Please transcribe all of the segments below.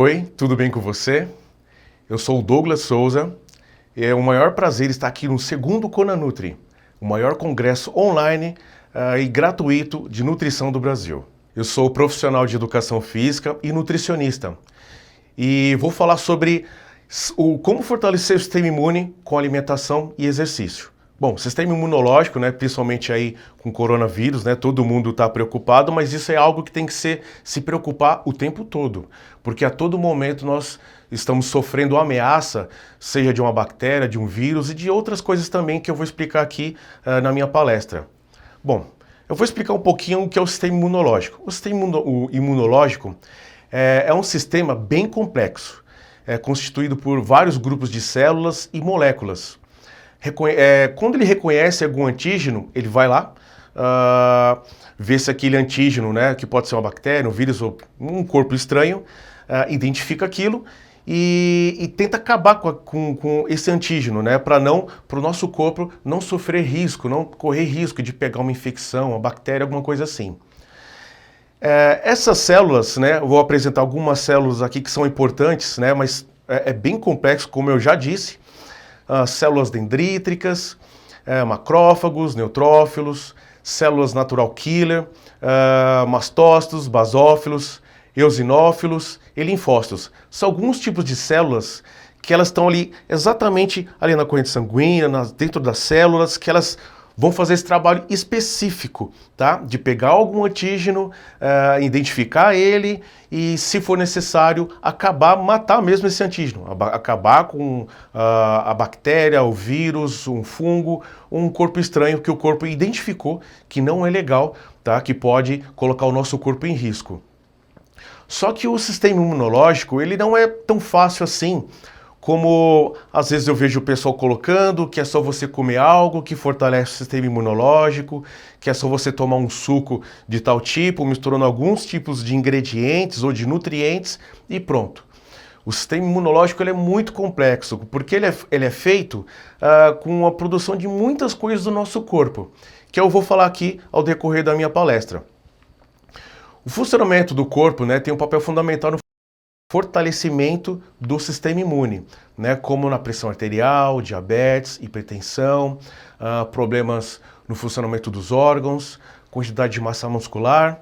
Oi, tudo bem com você? Eu sou o Douglas Souza e é um maior prazer estar aqui no segundo Conanutri, o maior congresso online e gratuito de nutrição do Brasil. Eu sou profissional de educação física e nutricionista e vou falar sobre como fortalecer o sistema imune com alimentação e exercício. Bom, sistema imunológico, né, principalmente aí com coronavírus, né, todo mundo está preocupado, mas isso é algo que tem que se preocupar o tempo todo, porque a todo momento nós estamos sofrendo ameaça, seja de uma bactéria, de um vírus e de outras coisas também que eu vou explicar aqui na minha palestra. Bom, eu vou explicar um pouquinho o que é o sistema imunológico. O sistema imunológico é um sistema bem complexo, constituído por vários grupos de células e moléculas. Quando ele reconhece algum antígeno, ele vai lá, vê se aquele antígeno, né, que pode ser uma bactéria, um vírus ou um corpo estranho, identifica aquilo e tenta acabar com esse antígeno, né, para o nosso corpo não sofrer risco, não correr risco de pegar uma infecção, uma bactéria, alguma coisa assim. Essas células, né, eu vou apresentar algumas células aqui que são importantes, né, mas é bem complexo, como eu já disse. Células dendríticas, macrófagos, neutrófilos, células natural killer, mastócitos, basófilos, eosinófilos e linfócitos. São alguns tipos de células que elas estão ali exatamente ali na corrente sanguínea, dentro das células, que elas vão fazer esse trabalho específico, tá? De pegar algum antígeno, identificar ele e, se for necessário, matar mesmo esse antígeno, acabar com a bactéria, o vírus, um fungo, um corpo estranho que o corpo identificou que não é legal, tá? Que pode colocar o nosso corpo em risco. Só que o sistema imunológico, ele não é tão fácil assim, como às vezes eu vejo o pessoal colocando que é só você comer algo que fortalece o sistema imunológico, que é só você tomar um suco de tal tipo, misturando alguns tipos de ingredientes ou de nutrientes e pronto. O sistema imunológico ele é muito complexo, porque ele é feito com a produção de muitas coisas do nosso corpo, que eu vou falar aqui ao decorrer da minha palestra. O funcionamento do corpo, né, tem um papel fundamental no fortalecimento do sistema imune, né, como na pressão arterial, diabetes, hipertensão, problemas no funcionamento dos órgãos, quantidade de massa muscular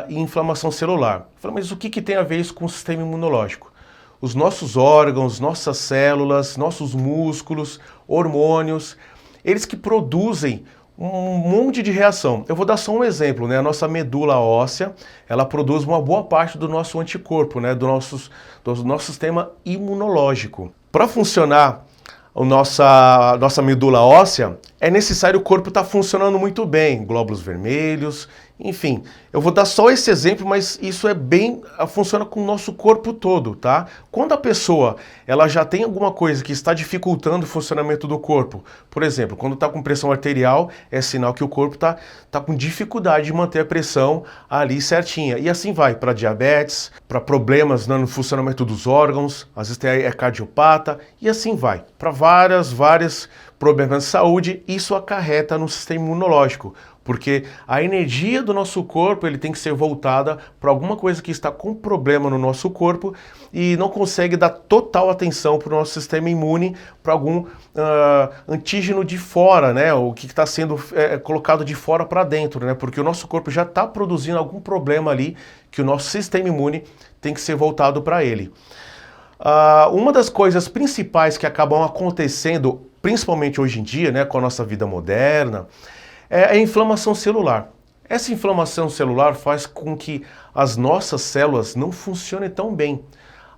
e inflamação celular. Mas o que tem a ver isso com o sistema imunológico? Os nossos órgãos, nossas células, nossos músculos, hormônios, eles que produzem um monte de reação. Eu vou dar só um exemplo, né? A nossa medula óssea, ela produz uma boa parte do nosso anticorpo, né? Do nosso sistema imunológico. Para funcionar a nossa medula óssea, é necessário o corpo estar funcionando muito bem, glóbulos vermelhos, enfim. Eu vou dar só esse exemplo, mas isso funciona com o nosso corpo todo, tá? Quando a pessoa ela já tem alguma coisa que está dificultando o funcionamento do corpo, por exemplo, quando está com pressão arterial, é sinal que o corpo tá com dificuldade de manter a pressão ali certinha. E assim vai para diabetes, para problemas no funcionamento dos órgãos, às vezes é cardiopata, e assim vai. Para vários problemas de saúde, isso acarreta no sistema imunológico, porque a energia do nosso corpo ele tem que ser voltada para alguma coisa que está com problema no nosso corpo e não consegue dar total atenção para o nosso sistema imune, para algum antígeno de fora, né? O que está sendo colocado de fora para dentro, né? Porque o nosso corpo já está produzindo algum problema ali que o nosso sistema imune tem que ser voltado para ele. Uma das coisas principais que acabam acontecendo, principalmente hoje em dia, né, com a nossa vida moderna, é a inflamação celular. Essa inflamação celular faz com que as nossas células não funcionem tão bem.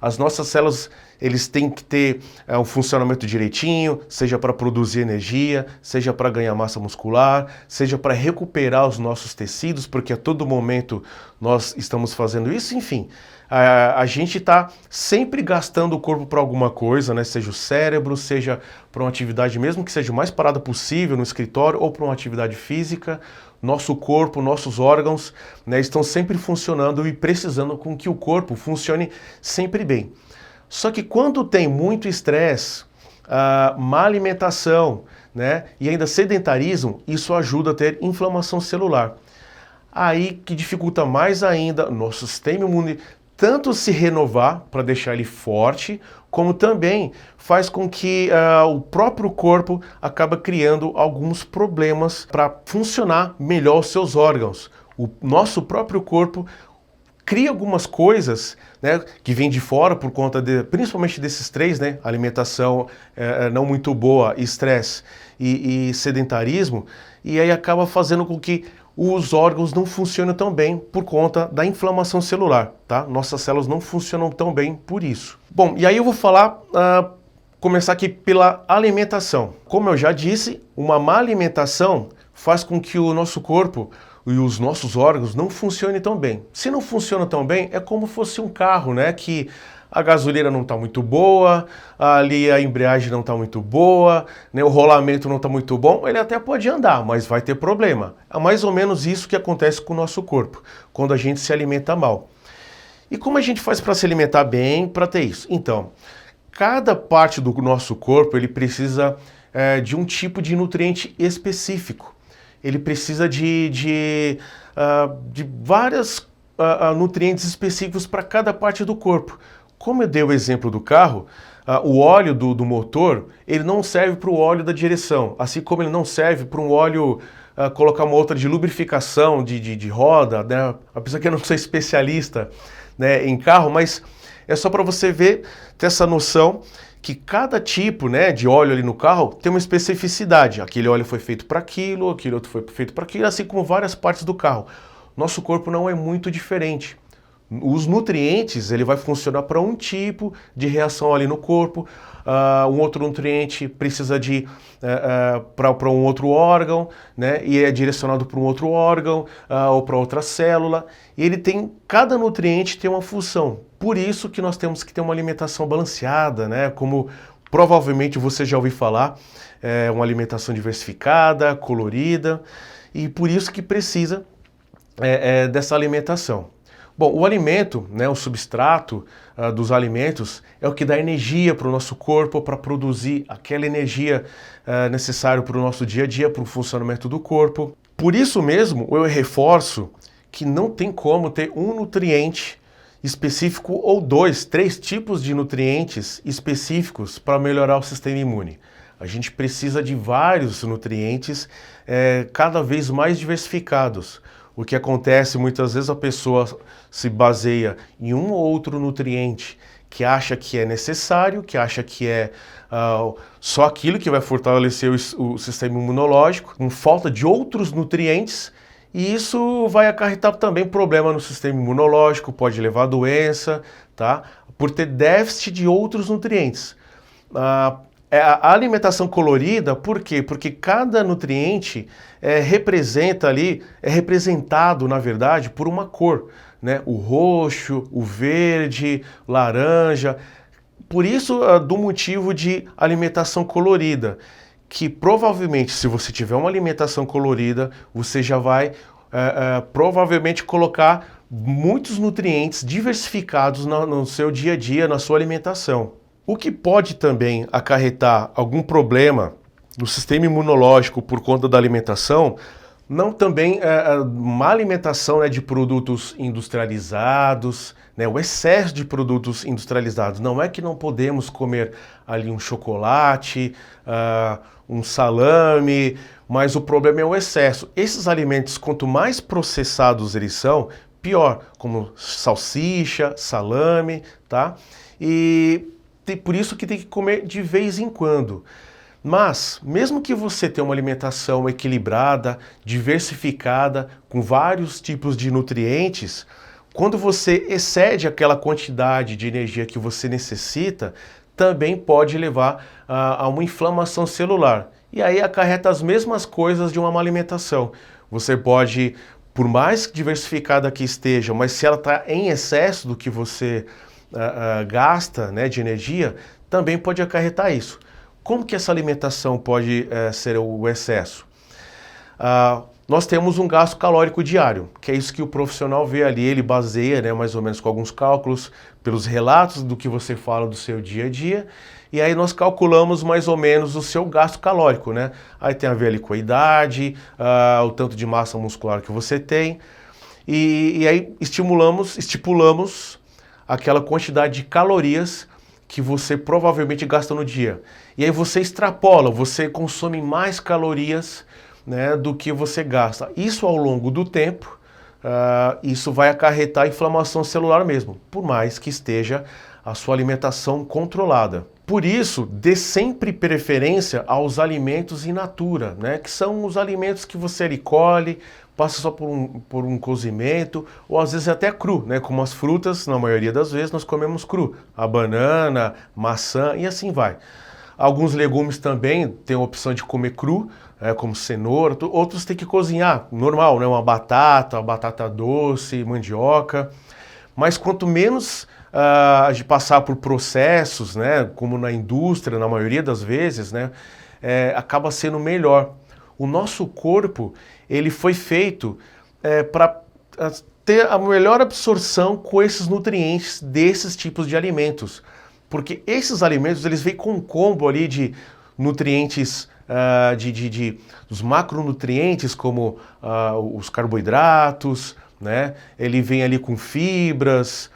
As nossas células, eles têm que ter um funcionamento direitinho, seja para produzir energia, seja para ganhar massa muscular, seja para recuperar os nossos tecidos, porque a todo momento nós estamos fazendo isso, enfim. A gente está sempre gastando o corpo para alguma coisa, né? Seja o cérebro, seja para uma atividade mesmo que seja o mais parada possível no escritório ou para uma atividade física. Nosso corpo, nossos órgãos, né, estão sempre funcionando e precisando com que o corpo funcione sempre bem. Só que quando tem muito estresse, má alimentação, né, e ainda sedentarismo, isso ajuda a ter inflamação celular. Aí que dificulta mais ainda, nosso sistema imune tanto se renovar para deixar ele forte, como também faz com que o próprio corpo acaba criando alguns problemas para funcionar melhor os seus órgãos. O nosso próprio corpo cria algumas coisas, né, que vêm de fora por conta principalmente desses três, né, alimentação não muito boa, estresse e sedentarismo, e aí acaba fazendo com que os órgãos não funcionam tão bem por conta da inflamação celular, tá? Nossas células não funcionam tão bem por isso. Bom, e aí eu vou falar, começar aqui pela alimentação. Como eu já disse, uma má alimentação faz com que o nosso corpo e os nossos órgãos não funcionem tão bem. Se não funciona tão bem, é como fosse um carro, né? Que a gasolina não está muito boa, ali a embreagem não está muito boa, né? O rolamento não está muito bom, ele até pode andar, mas vai ter problema. É mais ou menos isso que acontece com o nosso corpo, quando a gente se alimenta mal. E como a gente faz para se alimentar bem, para ter isso? Então, cada parte do nosso corpo, ele precisa de um tipo de nutriente específico. Ele precisa de vários nutrientes específicos para cada parte do corpo. Como eu dei o exemplo do carro, o óleo do motor, ele não serve para o óleo da direção, assim como ele não serve para um óleo, colocar uma outra de lubrificação, de roda, né? A pessoa que eu não sou especialista, né, em carro, mas é só para você ver, ter essa noção que cada tipo, né, de óleo ali no carro tem uma especificidade. Aquele óleo foi feito para aquilo, aquele outro foi feito para aquilo, assim como várias partes do carro. Nosso corpo não é muito diferente. Os nutrientes, ele vai funcionar para um tipo de reação ali no corpo, um outro nutriente precisa para um outro órgão, né, e é direcionado para um outro órgão ou para outra célula. E cada nutriente tem uma função. Por isso que nós temos que ter uma alimentação balanceada, né, como provavelmente você já ouviu falar, uma alimentação diversificada, colorida, e por isso que precisa dessa alimentação. Bom, o alimento, né, o substrato dos alimentos é o que dá energia para o nosso corpo, para produzir aquela energia necessária para o nosso dia a dia, para o funcionamento do corpo. Por isso mesmo, eu reforço que não tem como ter um nutriente específico ou três tipos de nutrientes específicos para melhorar o sistema imune. A gente precisa de vários nutrientes cada vez mais diversificados. O que acontece, muitas vezes a pessoa se baseia em um ou outro nutriente que acha que é necessário, que acha que é só aquilo que vai fortalecer o sistema imunológico, com falta de outros nutrientes, e isso vai acarretar também problema no sistema imunológico, pode levar a doença, tá? Por ter déficit de outros nutrientes. A alimentação colorida, por quê? Porque cada nutriente é representado, na verdade, por uma cor, né? O roxo, o verde, laranja. Por isso, do motivo de alimentação colorida, que provavelmente, se você tiver uma alimentação colorida, você já vai provavelmente colocar muitos nutrientes diversificados no seu dia a dia, na sua alimentação. O que pode também acarretar algum problema no sistema imunológico por conta da alimentação, não também má alimentação, né, de produtos industrializados, né, o excesso de produtos industrializados. Não é que não podemos comer ali um chocolate, um salame, mas o problema é o excesso. Esses alimentos, quanto mais processados eles são, pior, como salsicha, salame, tá? E por isso que tem que comer de vez em quando. Mas, mesmo que você tenha uma alimentação equilibrada, diversificada, com vários tipos de nutrientes, quando você excede aquela quantidade de energia que você necessita, também pode levar a uma inflamação celular. E aí acarreta as mesmas coisas de uma má alimentação. Você pode, por mais diversificada que esteja, mas se ela está em excesso do que você gasta, né, de energia, também pode acarretar isso. Como que essa alimentação pode ser o excesso? Nós temos um gasto calórico diário, que é isso que o profissional vê ali, ele baseia, né, mais ou menos com alguns cálculos, pelos relatos do que você fala do seu dia a dia, e aí nós calculamos mais ou menos o seu gasto calórico, né? Aí tem a ver ali com a idade, o tanto de massa muscular que você tem, e aí estipulamos aquela quantidade de calorias que você provavelmente gasta no dia. E aí você extrapola, você consome mais calorias, né, do que você gasta. Isso ao longo do tempo, isso vai acarretar inflamação celular mesmo, por mais que esteja a sua alimentação controlada. Por isso, dê sempre preferência aos alimentos in natura, né, que são os alimentos que você colhe, passa só por um cozimento, ou às vezes até cru, né? Como as frutas, na maioria das vezes nós comemos cru. A banana, maçã e assim vai. Alguns legumes também tem a opção de comer cru, como cenoura, outros tem que cozinhar, normal, né? Uma batata doce, mandioca. Mas quanto menos de passar por processos, né? Como na indústria, na maioria das vezes, né? Acaba sendo melhor. O nosso corpo, ele foi feito para ter a melhor absorção com esses nutrientes desses tipos de alimentos. Porque esses alimentos, eles vêm com um combo ali de nutrientes, dos macronutrientes, como os carboidratos, né? Ele vem ali com fibras,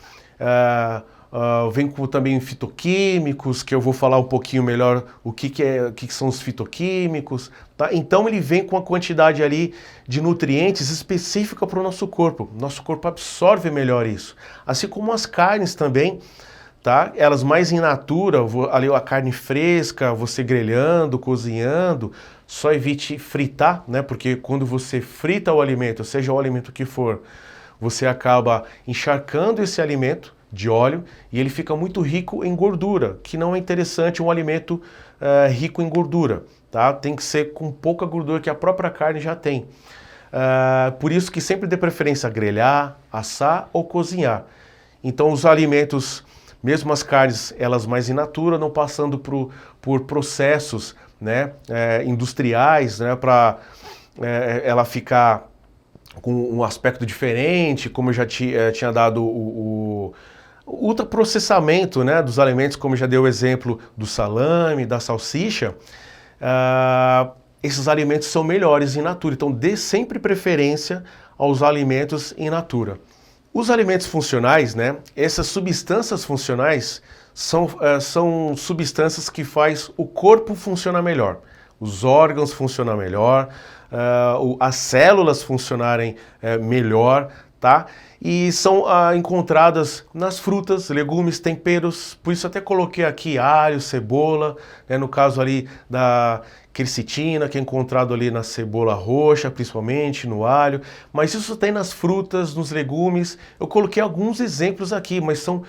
vem com também fitoquímicos, que eu vou falar um pouquinho melhor o que são os fitoquímicos, tá? Então ele vem com a quantidade ali de nutrientes específica para o nosso corpo. Nosso corpo absorve melhor isso. Assim como as carnes também, tá? Elas mais in natura, ali a carne fresca, você grelhando, cozinhando, só evite fritar, né? Porque quando você frita o alimento, seja o alimento que for, você acaba encharcando esse alimento de óleo e ele fica muito rico em gordura, que não é interessante um alimento rico em gordura, tá? Tem que ser com pouca gordura que a própria carne já tem. Por isso que sempre dê preferência a grelhar, assar ou cozinhar. Então os alimentos, mesmo as carnes, elas mais in natura, não passando por processos, né, industriais, né, para ela ficar com um aspecto diferente, como eu já tinha dado o ultraprocessamento, né, dos alimentos, como já dei o exemplo do salame, da salsicha, esses alimentos são melhores in natura. Então dê sempre preferência aos alimentos in natura. Os alimentos funcionais, né, essas substâncias funcionais são substâncias que faz o corpo funcionar melhor, os órgãos funcionar melhor, as células funcionarem melhor, tá? E são encontradas nas frutas, legumes, temperos, por isso até coloquei aqui alho, cebola, né, no caso ali da quercetina, que é encontrado ali na cebola roxa, principalmente, no alho, mas isso tem nas frutas, nos legumes. Eu coloquei alguns exemplos aqui, mas são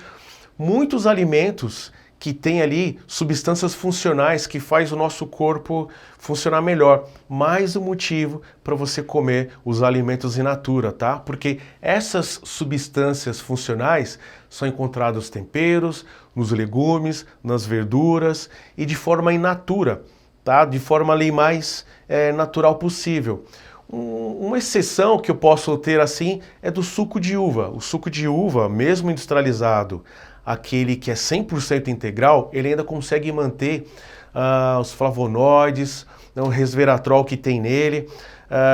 muitos alimentos que tem ali substâncias funcionais que faz o nosso corpo funcionar melhor. Mais um motivo para você comer os alimentos in natura, tá? Porque essas substâncias funcionais são encontradas nos temperos, nos legumes, nas verduras e de forma in natura, tá? De forma ali mais natural possível. Uma exceção que eu posso ter assim é do suco de uva. O suco de uva, mesmo industrializado, aquele que é 100% integral, ele ainda consegue manter os flavonoides, o resveratrol que tem nele,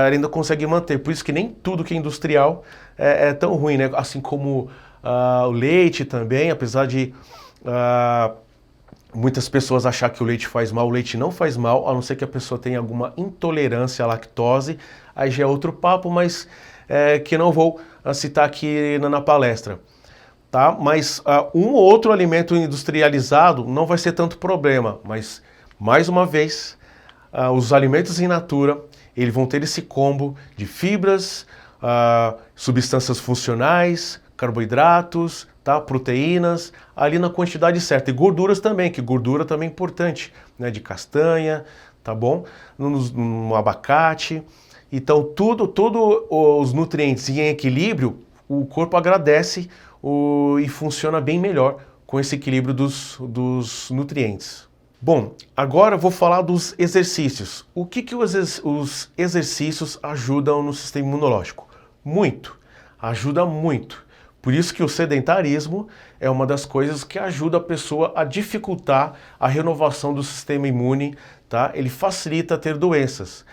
ele ainda consegue manter. Por isso que nem tudo que é industrial é tão ruim, né? Assim como o leite também, apesar de muitas pessoas achar que o leite faz mal, o leite não faz mal, a não ser que a pessoa tenha alguma intolerância à lactose, aí já é outro papo, mas que não vou citar aqui na palestra. Tá? Mas um ou outro alimento industrializado não vai ser tanto problema, mas mais uma vez, os alimentos in natura, eles vão ter esse combo de fibras, substâncias funcionais, carboidratos, tá? Proteínas, ali na quantidade certa. E gorduras também, que gordura também é importante, né? De castanha, tá bom? No abacate. Então, todos os nutrientes em equilíbrio, o corpo agradece e funciona bem melhor com esse equilíbrio dos nutrientes. Bom, agora eu vou falar dos exercícios. O que os exercícios ajudam no sistema imunológico? Muito, ajuda muito. Por isso que o sedentarismo é uma das coisas que ajuda a pessoa a dificultar a renovação do sistema imune, tá? Ele facilita ter doenças.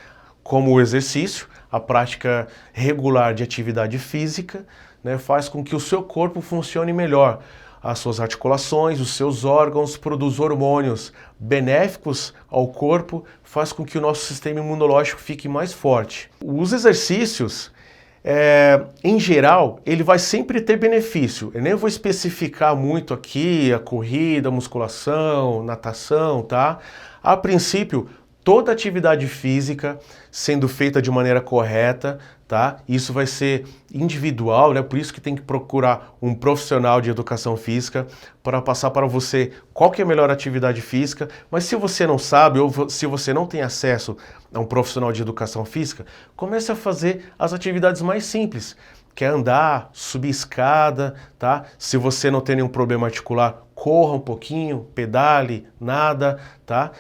como o exercício, a prática regular de atividade física, né, faz com que o seu corpo funcione melhor. As suas articulações, os seus órgãos produzem hormônios benéficos ao corpo, faz com que o nosso sistema imunológico fique mais forte. Os exercícios, em geral, ele vai sempre ter benefício. Eu nem vou especificar muito aqui a corrida, a musculação, natação, tá? A princípio, toda atividade física sendo feita de maneira correta, tá? Isso vai ser individual, né? Por isso que tem que procurar um profissional de educação física para passar para você qual que é a melhor atividade física. Mas se você não sabe ou se você não tem acesso a um profissional de educação física, comece a fazer as atividades mais simples, que é andar, subir escada, tá? Se você não tem nenhum problema articular, corra um pouquinho, pedale, nada, tá?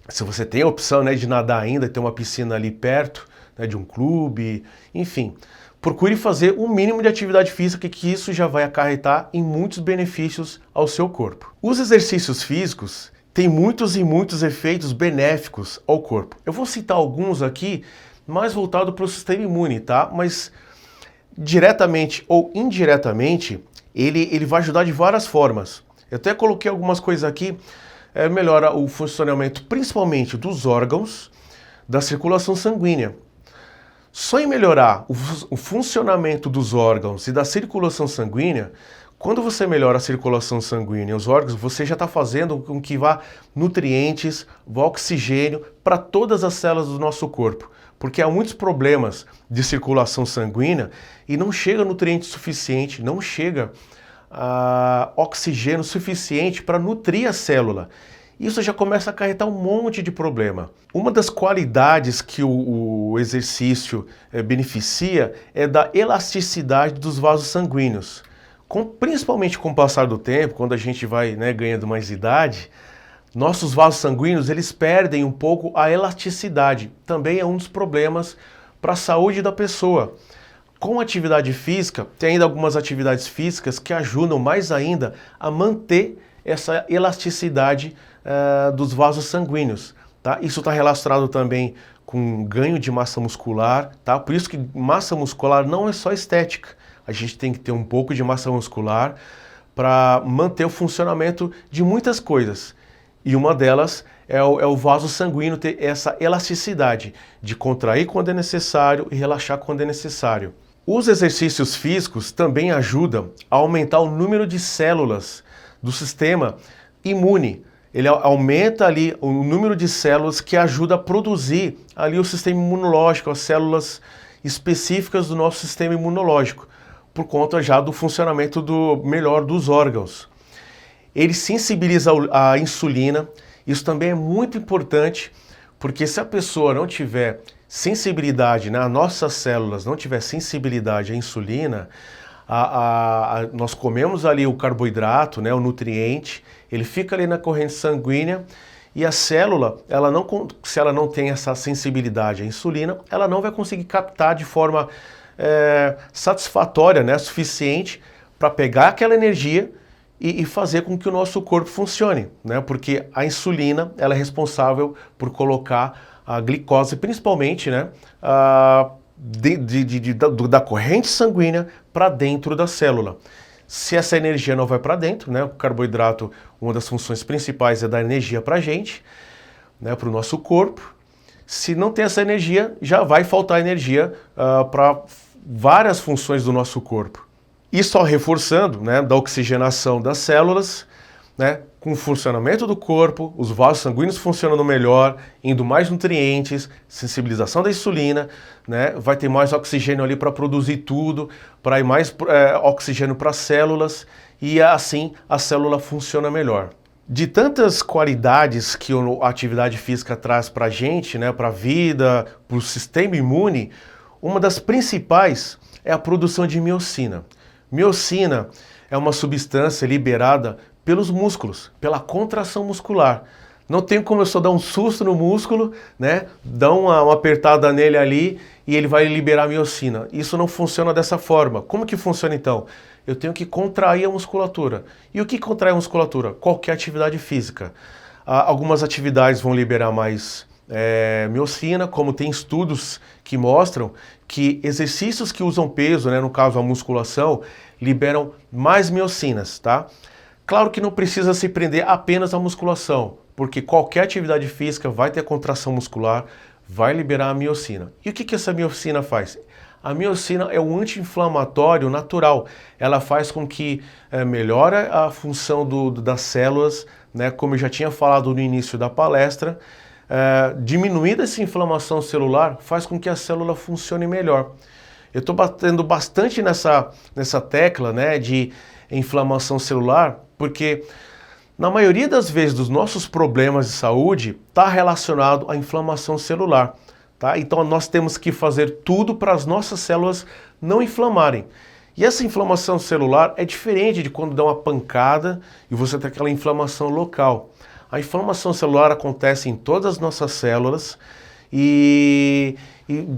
Se você tem a opção, né, de nadar ainda, ter uma piscina ali perto, né, de um clube, enfim, procure fazer o mínimo de atividade física, que isso já vai acarretar em muitos benefícios ao seu corpo. Os exercícios físicos têm muitos e muitos efeitos benéficos ao corpo. Eu vou citar alguns aqui, mais voltado para o sistema imune, tá? Mas diretamente ou indiretamente, ele vai ajudar de várias formas. Eu até coloquei algumas coisas aqui. Melhora o funcionamento principalmente dos órgãos, da circulação sanguínea. Só em melhorar o funcionamento dos órgãos e da circulação sanguínea, quando você melhora a circulação sanguínea e os órgãos, você já está fazendo com que vá nutrientes, vá oxigênio para todas as células do nosso corpo. Porque há muitos problemas de circulação sanguínea e não chega nutriente suficiente, não chega oxigênio suficiente para nutrir a célula. Isso já começa a acarretar um monte de problema. Uma das qualidades que o exercício beneficia é da elasticidade dos vasos sanguíneos. Principalmente com o passar do tempo, quando a gente vai, né, ganhando mais idade, nossos vasos sanguíneos eles perdem um pouco a elasticidade. Também é um dos problemas para a saúde da pessoa. Com atividade física, tem ainda algumas atividades físicas que ajudam mais ainda a manter essa elasticidade dos vasos sanguíneos. Tá? Isso está relacionado também com ganho de massa muscular. Tá? Por isso que massa muscular não é só estética. A gente tem que ter um pouco de massa muscular para manter o funcionamento de muitas coisas. E uma delas é o vaso sanguíneo ter essa elasticidade de contrair quando é necessário e relaxar quando é necessário. Os exercícios físicos também ajudam a aumentar o número de células do sistema imune. Ele aumenta ali o número de células que ajuda a produzir ali o sistema imunológico, as células específicas do nosso sistema imunológico, por conta já do funcionamento melhor dos órgãos. Ele sensibiliza a insulina. Isso também é muito importante, porque se a pessoa não tiver sensibilidade, né, as nossas células não tiver sensibilidade à insulina, nós comemos ali o carboidrato, né, o nutriente, ele fica ali na corrente sanguínea e a célula, se ela não tem essa sensibilidade à insulina, ela não vai conseguir captar de forma satisfatória, né, suficiente para pegar aquela energia e fazer com que o nosso corpo funcione, né? Porque a insulina ela é responsável por colocar a glicose, principalmente, né, da corrente sanguínea para dentro da célula. Se essa energia não vai para dentro, né, o carboidrato, uma das funções principais é dar energia para a gente, né, para o nosso corpo. Se não tem essa energia, já vai faltar energia para várias funções do nosso corpo. E só reforçando, né, da oxigenação das células, né, com o funcionamento do corpo, os vasos sanguíneos funcionando melhor, indo mais nutrientes, sensibilização da insulina, né, vai ter mais oxigênio ali para produzir tudo, para ir mais oxigênio para as células e assim a célula funciona melhor. De tantas qualidades que a atividade física traz para a gente, né, para a vida, para o sistema imune, uma das principais é a produção de miocina. Miocina é uma substância liberada pelos músculos, pela contração muscular. Não tem como eu só dar um susto no músculo, né, dar uma apertada nele ali e ele vai liberar miocina. Isso não funciona dessa forma. Como que funciona então? Eu tenho que contrair a musculatura. E o que contrai a musculatura? Qualquer atividade física. Algumas atividades vão liberar mais miocina, como tem estudos que mostram que exercícios que usam peso, né, no caso a musculação, liberam mais miocinas, tá? Claro que não precisa se prender apenas à musculação, porque qualquer atividade física vai ter contração muscular, vai liberar a miocina. E o que essa miocina faz? A miocina é um anti-inflamatório natural. Ela faz com que melhore a função das células, né, como eu já tinha falado no início da palestra, diminuindo essa inflamação celular faz com que a célula funcione melhor. Eu estou batendo bastante nessa tecla, né, de inflamação celular, porque na maioria das vezes dos nossos problemas de saúde está relacionado à inflamação celular. Tá? Então nós temos que fazer tudo para as nossas células não inflamarem. E essa inflamação celular é diferente de quando dá uma pancada e você tem aquela inflamação local. A inflamação celular acontece em todas as nossas células e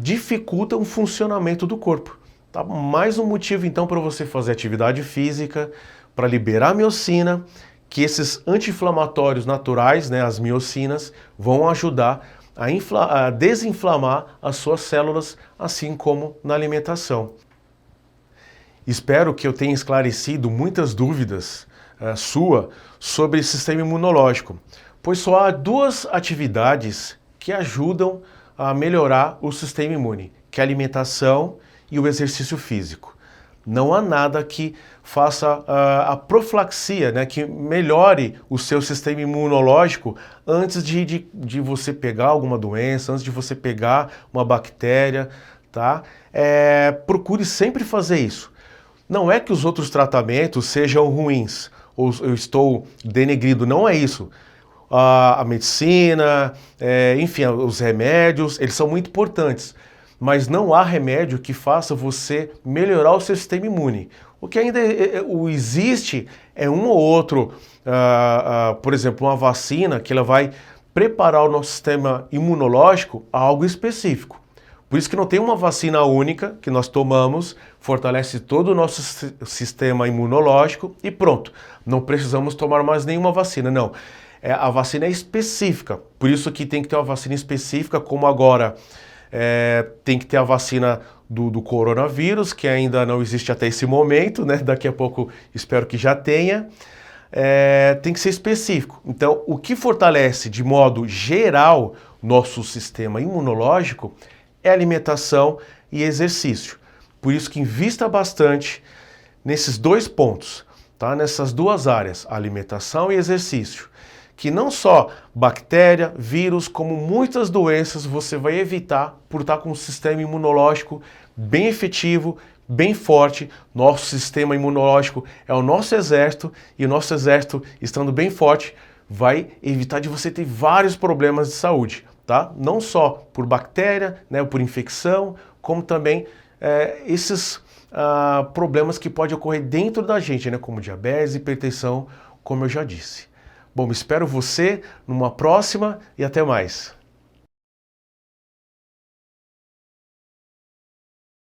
dificulta o funcionamento do corpo. Tá? Mais um motivo então para você fazer atividade física, para liberar a miocina, que esses anti-inflamatórios naturais, né, as miocinas, vão ajudar a desinflamar as suas células, assim como na alimentação. Espero que eu tenha esclarecido muitas dúvidas sua sobre sistema imunológico, pois só há duas atividades que ajudam a melhorar o sistema imune, que é a alimentação e o exercício físico. Não há nada que faça a profilaxia, né, que melhore o seu sistema imunológico antes de você pegar alguma doença, antes de você pegar uma bactéria, tá? Procure sempre fazer isso. Não é que os outros tratamentos sejam ruins, ou eu estou denegrindo, não é isso. A medicina, enfim, os remédios, eles são muito importantes. Mas não há remédio que faça você melhorar o seu sistema imune. O que ainda existe é um ou outro, por exemplo, uma vacina que ela vai preparar o nosso sistema imunológico a algo específico. Por isso que não tem uma vacina única que nós tomamos, fortalece todo o nosso sistema imunológico e pronto, não precisamos tomar mais nenhuma vacina, não. A vacina é específica, por isso que tem que ter uma vacina específica, como agora tem que ter a vacina do coronavírus, que ainda não existe até esse momento, né? Daqui a pouco espero que já tenha. Tem que ser específico. Então, o que fortalece de modo geral nosso sistema imunológico é alimentação e exercício. Por isso que invista bastante nesses dois pontos, tá? Nessas duas áreas, alimentação e exercício. Que não só bactéria, vírus, como muitas doenças você vai evitar por estar com um sistema imunológico bem efetivo, bem forte. Nosso sistema imunológico é o nosso exército e o nosso exército, estando bem forte, vai evitar de você ter vários problemas de saúde, tá? Não só por bactéria, né, por infecção, como também esses problemas que podem ocorrer dentro da gente, né, como diabetes, hipertensão, como eu já disse. Bom, espero você numa próxima e até mais.